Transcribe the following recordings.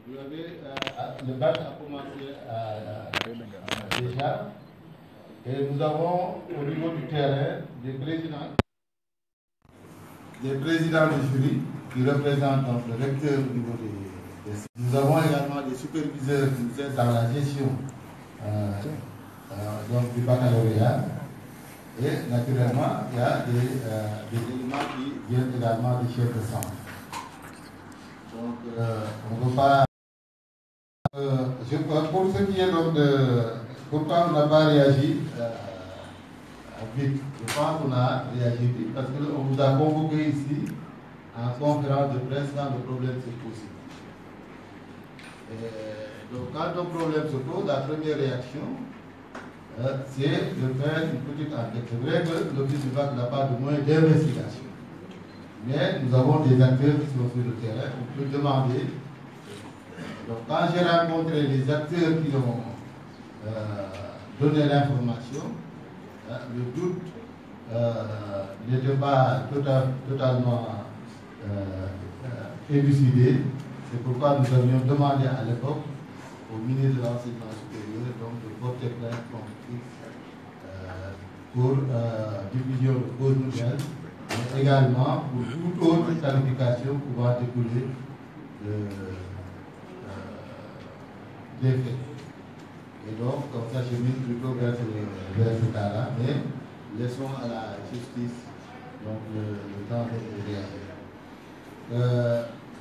Vous avez, le bac a commencé déjà. Et nous avons au niveau du terrain des présidents de jury qui représentent donc le recteur au niveau des. Nous avons également des superviseurs qui nous aident dans la gestion donc du baccalauréat. Et naturellement, il y a des éléments qui viennent également des chefs de centre. Donc, on ne peut pas. Pour ce qui est donc de. Pourquoi on n'a pas réagi vite? Je pense qu'on a réagi vite parce qu'on vous a convoqué ici en conférence de presse quand le problème se pose. Donc, quand un problème se pose, la première réaction, c'est de faire une petite enquête. C'est vrai que l'office du bac n'a pas de moyens d'investigation. Mais nous avons des acteurs qui sont sur le terrain. On peut demander. Donc, quand j'ai rencontré les acteurs qui ont donné l'information, le doute n'était pas totalement élucidé. C'est pourquoi nous avions demandé à l'époque au ministre de l'Enseignement supérieur donc, de porter plainte contre pour diffusion de fausses nouvelles, mais également pour toute autre qualification pouvant découler des faits. Et donc, comme ça, je mise plutôt vers ce cas-là, mais laissons à la justice donc, le temps de réagir.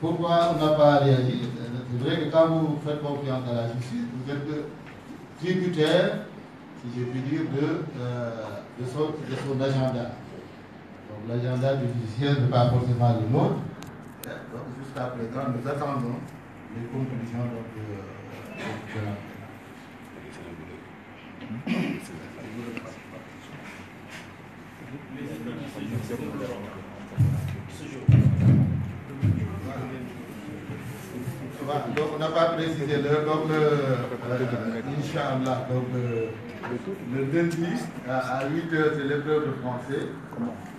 Pourquoi on n'a pas réagi? C'est vrai que quand vous faites confiance à la justice, vous êtes tributaire, si je puis dire, de son agenda. Donc l'agenda du judiciaire n'est pas forcément le nôtre. Donc jusqu'à présent, nous attendons les conclusions de la. Donc on n'a pas précisé l'heure, donc Inch'Allah, donc le lundi à 8h c'est l'épreuve de français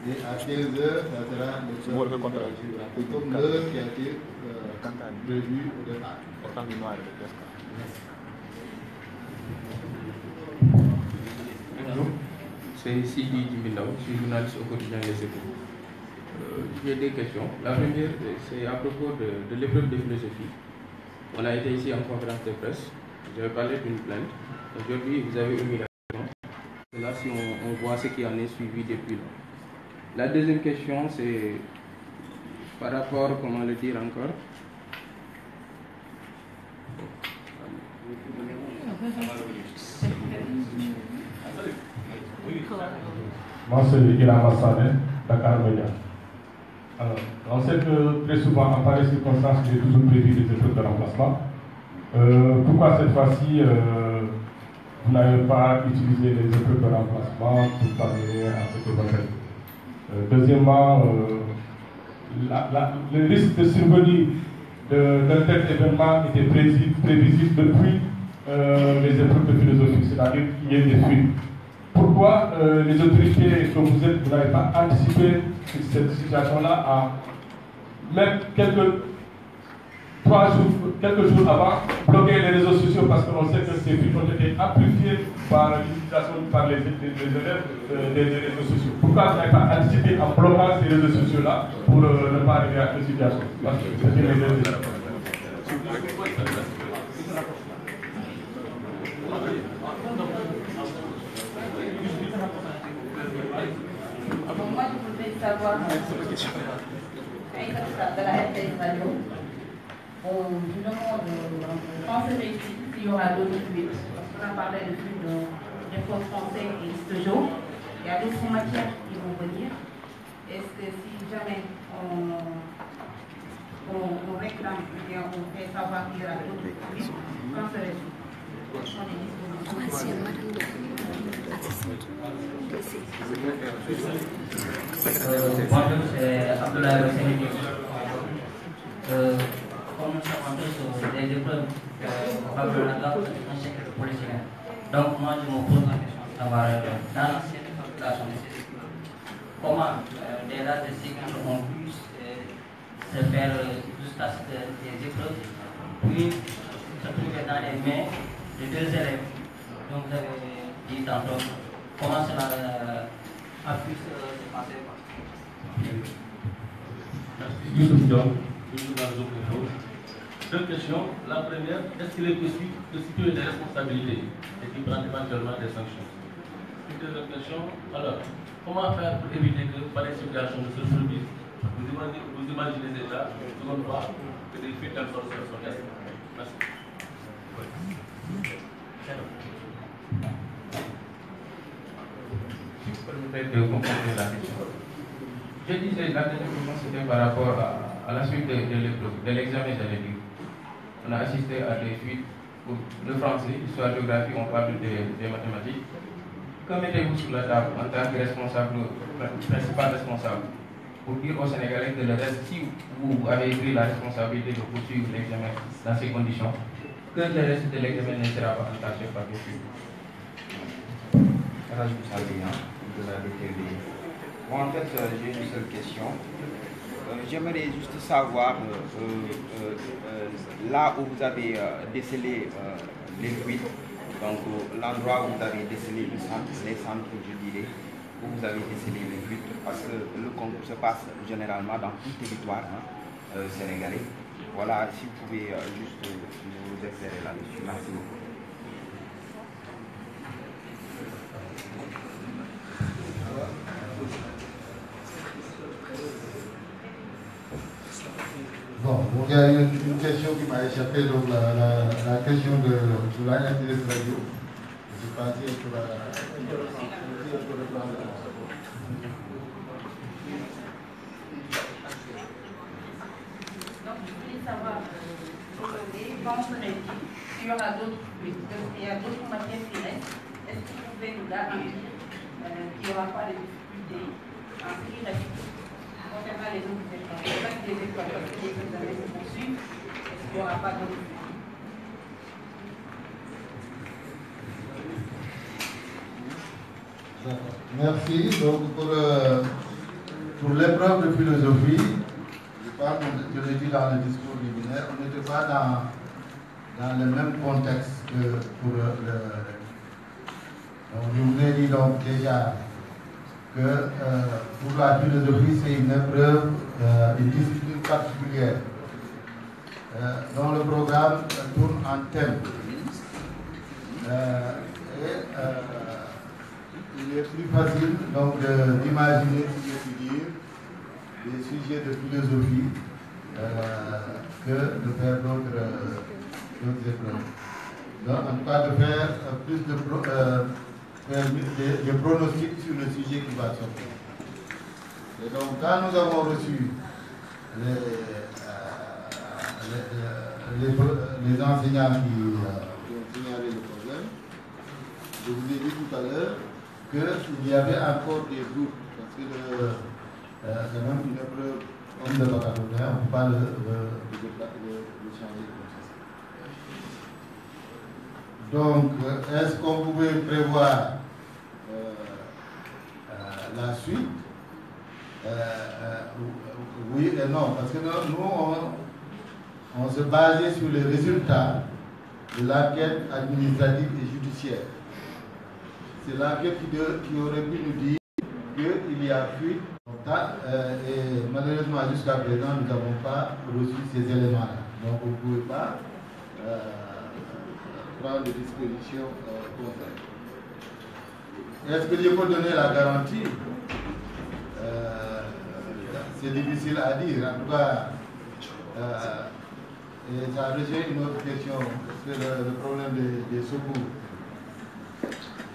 et à 15h ça sera l'épreuve de géographie, comme l'heure qui a été prévue au départ. C'est Sidi Djimbindao, je suis journaliste au quotidien Les Échos. J'ai des questions. La première, c'est à propos de l'épreuve de philosophie. On a été ici en conférence de presse. J'avais parlé d'une plainte. Aujourd'hui, vous avez omis la question. Là, si on voit ce qui en est suivi depuis là. La deuxième question, c'est par rapport, comment le dire encore? Moi, c'est Iram Assane, Dakar Média. Alors, on sait que très souvent, en pareille circonstance, il est toujours prévu des épreuves de remplacement. Pourquoi cette fois-ci, vous n'avez pas utilisé les épreuves de remplacement pour parvenir à cette évaluation? Deuxièmement, le risque de survenue d'un tel événement était prévisible depuis les épreuves de philosophie, c'est-à-dire qu'il y ait des fuites. Pourquoi les autorités que vous êtes, vous n'avez pas anticipé cette situation-là à même quelques jours avant, bloquer les réseaux sociaux parce qu'on sait que ces fuites ont été amplifiées par l'utilisation par les élèves des réseaux sociaux. Pourquoi vous n'avez pas anticipé en bloquant ces réseaux sociaux-là pour ne pas arriver à cette situation? Parce que c'est les deux. Moi, je voudrais savoir, de la RTS Radio, je demande quand c'est réussi, s'il y aura d'autres fuites. Parce qu'on a parlé de fuites des profs français et d'histoire. Il y a d'autres matières qui vont venir. Est-ce que si jamais on réclame ou bien on fait savoir qu'il y aura d'autres fuites, quand c'est réussi? Bonjour, c'est Abdoulaye Rossini. Comme nous savons tous, des épreuves baccalauréat, c'est un chèque policier. Donc moi je me pose la question de savoir dans l'ancienne population de ces épreuves, comment des dates de cycle ont pu se faire jusqu'à ce que des épreuves puis se trouver dans les mains de 2 élèves. Donc vous avez dit tantôt comment cela a pu se passer. Merci. Youssouf Diop, toujours dans les autres choses. 2 questions. La première, est-ce qu'il est possible de situer des responsabilités et qui prend éventuellement des sanctions? Une deuxième question, alors, comment faire pour éviter que par les situations de ce service, vous imaginez déjà, seconde fois, que des fuites d'informations sont restent? Merci. Si vous permettez de compléter la question. Je disais, la deuxième question c'était par rapport à la suite de l'épreuve, de l'examen, j'allais dire. On a assisté à des fuites pour le français, l'histoire, la géographie, on parle des mathématiques. Que mettez-vous sur la table en tant que responsable, principal responsable, pour dire aux Sénégalais que le reste, si vous avez pris la responsabilité de poursuivre l'examen dans ces conditions, que le reste de l'examen ne sera pas entaché par des fuites? De la DTV. Bon, en fait, j'ai une seule question. J'aimerais juste savoir, là où vous avez décelé les fuites, donc l'endroit où vous avez décelé les centres, je dirais, où vous avez décelé les fuites, parce que le concours se passe généralement dans tout territoire sénégalais. Voilà, si vous pouvez juste nous éclairer là-dessus. Merci beaucoup. Bon, donc il y a une question qui m'a échappé, donc la question de la NTS Radio. Je pensais que Donc, je voulais savoir, quand on est dit, il y aura d'autres fuites, il y a d'autres matières qui restent. Est-ce que vous pouvez nous garantir qu'il n'y aura pas de difficultés en ce qui reste concernant les autres écoles? Pas que des écoles, parce que les examens se poursuivent, est-ce qu'il n'y aura pas d'autres fuites? Merci. Donc pour l'épreuve de philosophie, je pense que je l'ai dit dans le discours liminaire, on n'était pas dans le même contexte que pour le. Donc je vous ai dit donc déjà que pour la philosophie, c'est une épreuve, une discipline particulière, dont le programme tourne en thème. Il est plus facile donc d'imaginer, si je puis dire, des sujets de philosophie que de faire d'autres épreuves. Donc, en tout cas, de faire plus de pronostics sur le sujet qui va sortir. Et donc, quand nous avons reçu les enseignants qui ont signalé le problème, je vous ai dit tout à l'heure qu'il y avait encore des doutes, parce que c'est même une épreuve comme le baccalauréat, on ne peut pas le changer comme ça. Donc, est-ce qu'on pouvait prévoir la suite? Oui et non, parce que nous, on se basait sur les résultats de l'enquête administrative et judiciaire. C'est l'enquête qui aurait pu nous dire qu'il y a fuite. Et malheureusement, jusqu'à présent, nous n'avons pas reçu ces éléments-là. Donc, on ne pouvait pas prendre des dispositions concrètes. Est-ce que je peux donner la garantie? C'est difficile à dire. En tout cas, et ça rejoint une autre question, c'est le problème des secours.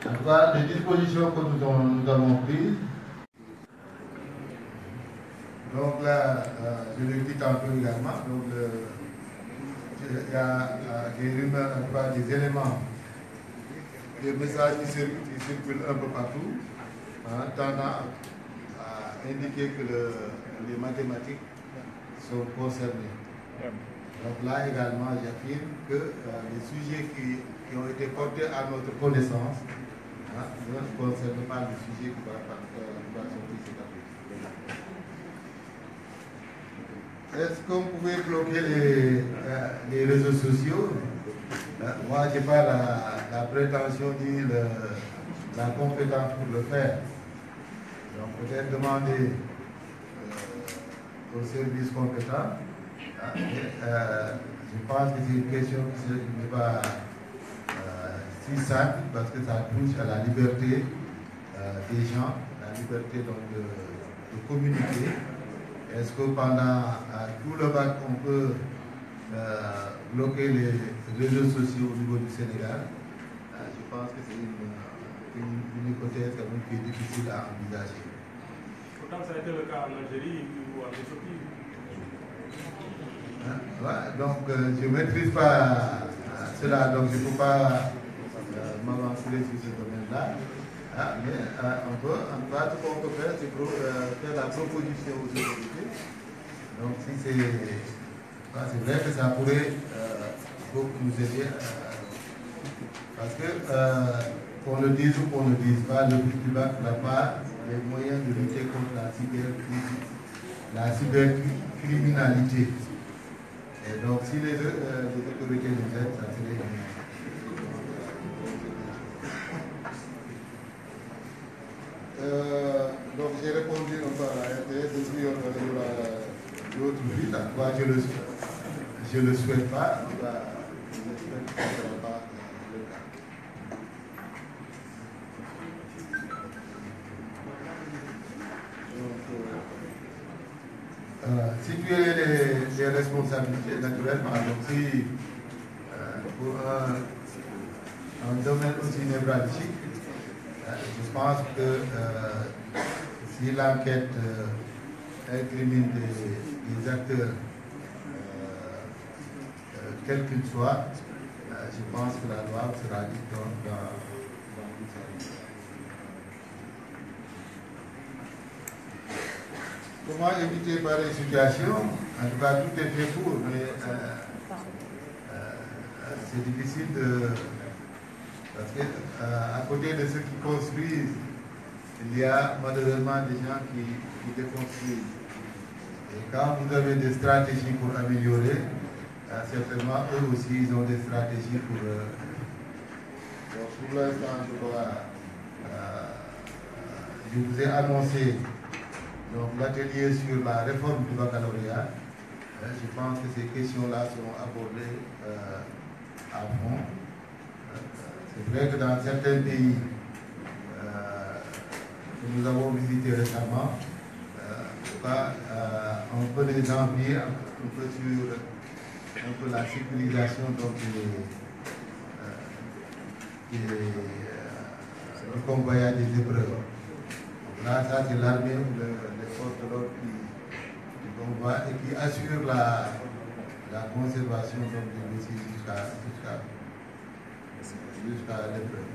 En tout cas, les dispositions que nous avons prises. Donc là, je l'ai dit tantôt également, donc il y a des rumeurs, en tout cas des éléments, des messages qui circulent un peu partout, tendant à indiquer que les mathématiques sont concernées. Donc là également, j'affirme que les sujets qui ont été portés à notre connaissance ne concernent pas le sujet qui va sortir cet après. Est-ce qu'on pouvait bloquer les réseaux sociaux? Moi, je n'ai pas la prétention ni la compétence pour le faire. Donc, peut-être demander aux services compétents. Je pense que c'est une question qui n'est pas si simple parce que ça touche à la liberté des gens, la liberté donc, de communiquer. Est-ce que pendant tout le bac, on peut bloquer les réseaux sociaux au niveau du Sénégal? Je pense que c'est une hypothèse quand même qui est difficile à envisager. Pourtant, ça a été le cas en Algérie ou en Éthiopie. Donc, je ne maîtrise pas cela, donc je ne peux pas m'aventurer sur ce domaine-là. Mais en tout cas, ce qu'on peut faire, c'est faire la proposition aux autorités. Donc, si c'est vrai que ça pourrait beaucoup nous aider. Parce que, qu'on le dise ou qu'on ne le dise pas, le FUTUBAC n'a pas les moyens de lutter contre la cybercriminalité. Et donc, si les autorités nous aident, ça serait bien. Donc, j'ai répondu un peu à la RTS, je suis l'autre ville, quoi, je le souhaite pas, je ne souhaite que ce ne sera pas le cas. Situer les responsabilités naturellement, donc si pour un domaine aussi névralgique, je pense que si l'enquête incrimine des acteurs, quels qu'ils soient, je pense que la loi sera dite dans tout ça. Comment éviter pareille situation? En tout cas, tout est fait pour, mais c'est difficile de... Parce qu'à côté de ceux qui construisent, il y a malheureusement des gens qui déconstruisent. Et quand vous avez des stratégies pour améliorer, certainement eux aussi ils ont des stratégies pour... Donc pour l'instant, je vous ai annoncé l'atelier sur la réforme du baccalauréat. Je pense que ces questions-là seront abordées à fond. C'est vrai que dans certains pays que nous avons visités récemment, on peut les envier un peu sur la sécurisation du convoyage des épreuves. Là, ça c'est l'armée ou les forces de l'ordre qui convoient et qui assurent la conservation des dossiers jusqu'à l'épreuve.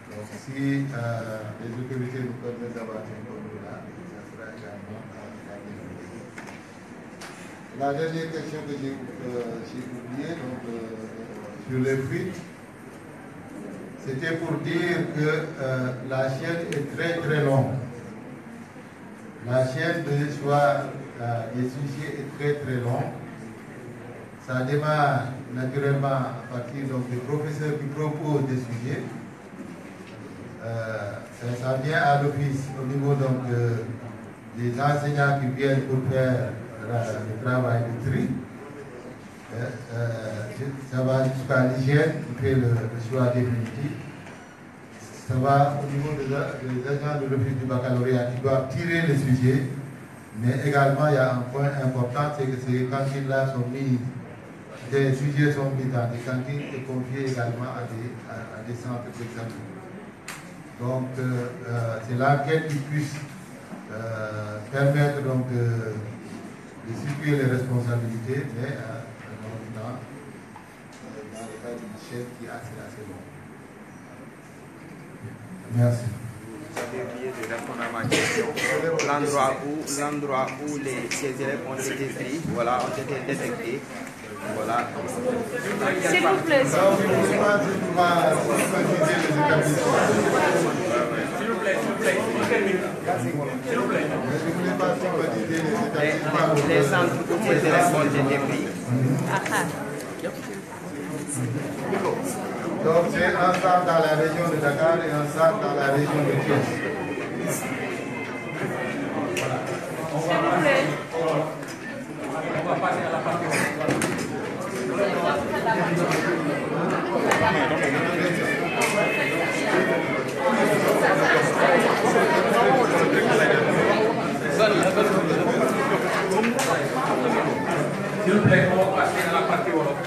Donc si les autorités nous permettent d'avoir ces contrôles-là, ça sera également la bienvenue. La dernière question que j'ai oubliée, sur les fuites, c'était pour dire que la chaîne est très très longue. La chaîne de choix des sujets est très très longue. Ça démarre naturellement à partir des professeurs qui proposent des sujets. Ça vient à l'office au niveau des enseignants qui viennent pour faire le travail de tri. Ça va jusqu'à l'hygiène qui fait le choix définitif. Ça va au niveau des agents de l'office du baccalauréat qui doivent tirer les sujets. Mais également, il y a un point important, c'est que ces cantines-là sont mises. Des sujets sont mis dans des cantines et confiés également à des centres d'examen. Donc, c'est l'enquête qui puisse permettre de situer les responsabilités, mais dans le cas d'une chaîne qui est assez long. Merci. Vous avez oublié de répondre à ma question. L'endroit où ces élèves ont été pris, voilà, ont été détectés. Voilà. S'il vous plaît. Donc, je ne sais pas si vous m'avez précisé les établissements. Les centres où les élections étaient pris. Donc c'est un centre dans la région de Dakar et un centre dans la région de Thiès. On va passer à la partie. S'il vous plaît, on va passer à la partie Wolof.